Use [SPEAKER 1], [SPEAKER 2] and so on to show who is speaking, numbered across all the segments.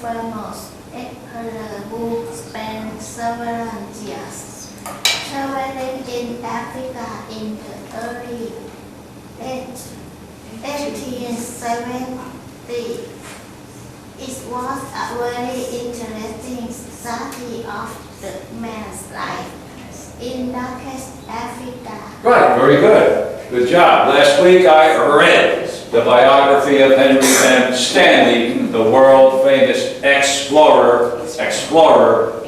[SPEAKER 1] famous explorer who spent several years traveling in Africa in the early 1870s. It was a very interesting study of the man's life in darkest Africa.
[SPEAKER 2] Right, very good. Good job. Last week I read the biography of Henry M. Stanley, the world-famous explorer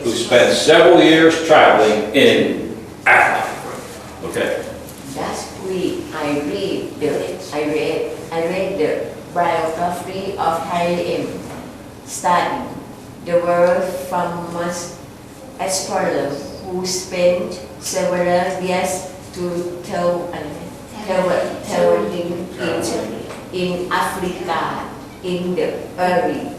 [SPEAKER 2] who spent several years traveling in Africa. Okay.
[SPEAKER 3] Last week I read the biography of Henry M. Stanley, the world-famous explorer who spent several years traveling in Africa in the early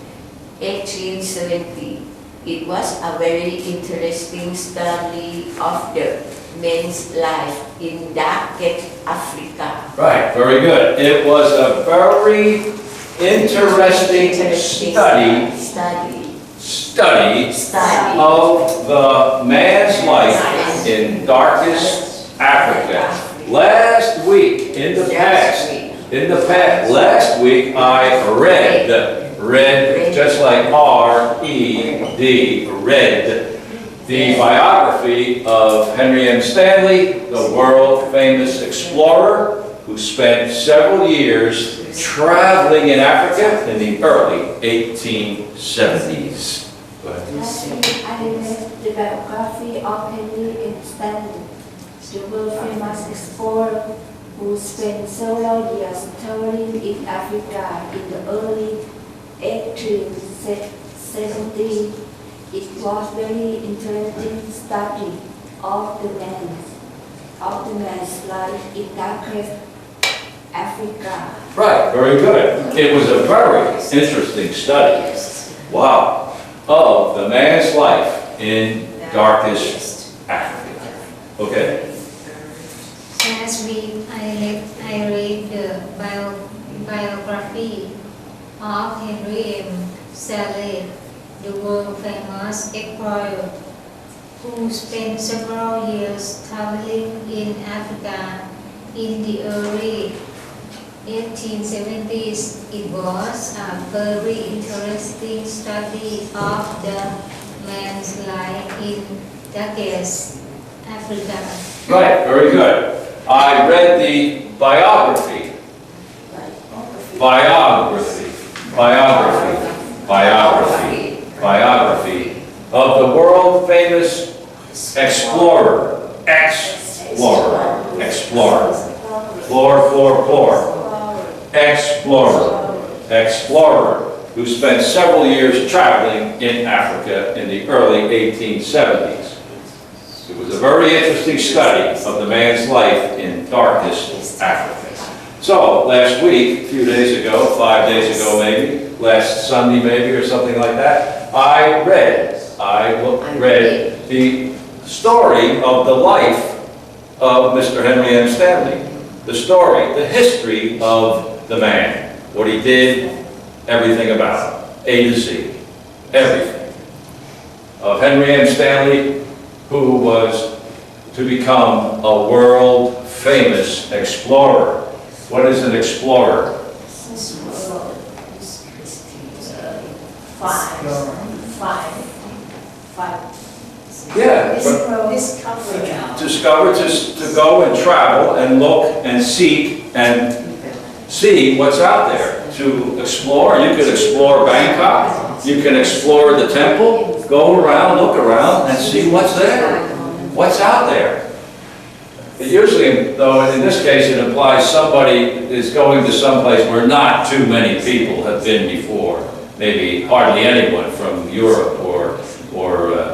[SPEAKER 3] 1870s. It was a very interesting study of the man's life in darkest Africa.
[SPEAKER 2] Right, very good. It was a very interesting study of the man's life in darkest Africa. Last week, last week I read just like R-E-D, read the biography of Henry M. Stanley, the world-famous explorer who spent several years traveling in Africa in the early 1870s. Go ahead.
[SPEAKER 4] Last week I read the biography of Henry M. Stanley, the world-famous explorer who spent several years traveling in Africa in the early 1870s. It was very interesting study of the man's life in darkest Africa.
[SPEAKER 2] Right, very good. It was a very interesting study. Wow. Of the man's life in darkest Africa. Okay.
[SPEAKER 1] Last week I read the biography of Henry M. Stanley, the world-famous explorer who spent several years traveling in Africa in the early 1870s. It was a very interesting study of the man's life in darkest Africa.
[SPEAKER 2] Right, very good. I read the biography of the world-famous explorer, who spent several years traveling in Africa in the early 1870s. It was a very interesting study of the man's life in darkest Africa. So, last week, a few days ago, 5 days ago maybe, last Sunday maybe or something like that, I read the story of the life of Mr. Henry M. Stanley. The story, the history of the man. What he did, everything about it, A to Z, everything. Of Henry M. Stanley, who was to become a world-famous explorer. What is an explorer? Yeah, discover, to go and travel and look and seek and see what's out there. To explore, you can explore Bangkok, you can explore the temple, go around, look around and see what's there, what's out there. It usually, though, in this case, it implies somebody is going to someplace where not too many people have been before. Maybe hardly anyone from Europe or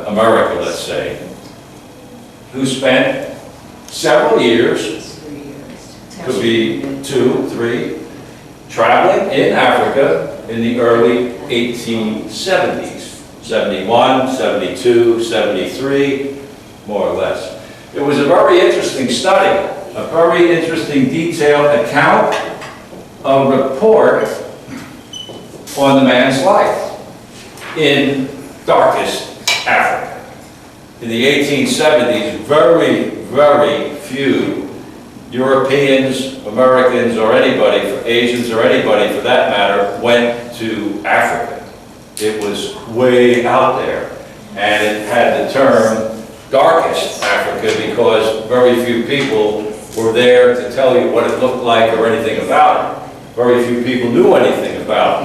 [SPEAKER 2] America, let's say, who spent several years, could be 2, 3, traveling in Africa in the early 1870s. 71, 72, 73, more or less. It was a very interesting study, a very interesting detailed account, a report on the man's life. in darkest Africa. In the 1870s, very, very few Europeans, Americans, or anybody, Asians or anybody for that matter, went to Africa. It was way out there. And it had the term darkest Africa because very few people were there to tell you what it looked like or anything about it. Very few people knew anything about